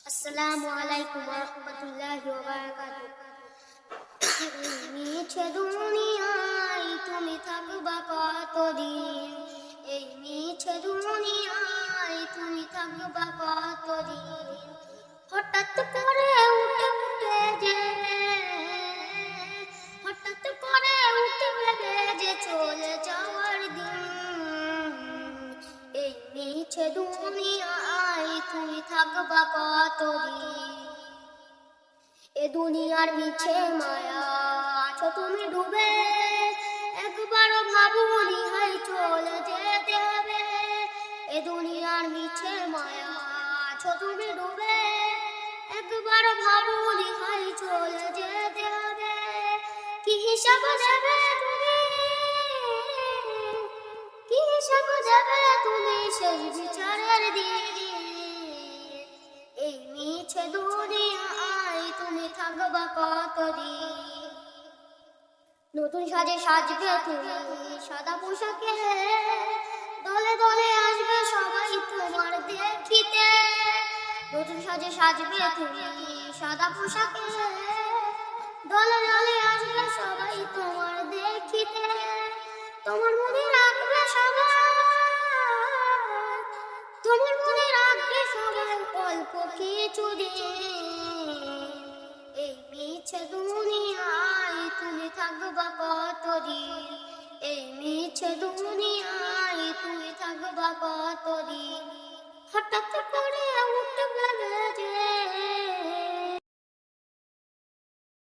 আসসালামু আলাইকুম ওয়া রাহমাতুল্লাহি ওয়া বারাকাতুহু। মিছে দুনিয়ায় তুমি থাকবা কতদিন? এই মিছে দুনিয়ায় তুমি থাকবা কতদিন? হঠাৎ করে উঠে উঠে যে হঠাৎ করে উঠে যে চলে যাওয়ার দিন। এই মিছে দুনিয়ায় তুমি থাকবা কতদিন? এ দুনিয়ার মিছে মায়া আছো তুমি ডুবে, একবার ভাবুনি হাই চলে যেতে হবে। এ দুনিয়ার মিছে মায়া আছো তুমি ডুবে, একবার ভাবুনি হাই চলে যেতে হবে। কি হিসাব দেবে তুমি, কি হিসাব দেবে তুমি সেই বিচারের দিন? এই মিছে দুনিয়ায় তুমি থাকবা কতদিন? নতুন সাজে সাজবে তুমি সাদা পোশাকে, দলে দলে আসবে সবাই তোমার দেখিতে। নতুন সাজে সাজবে তুমি সাদা পোশাকে, দলে দলে আসবে সবাই তোমার দেখিতে। তোমার মনে রাখবে সবাই, তোমার মনে রাখবে সবাই অল্প কিছুদিন। এই মিছে দুনিয়ায় তুমি থাকবা কতদিন? এই মিছে দুনিয়ায় তুমি থাকবা কতদিন? হঠাৎ করে উঠবে যে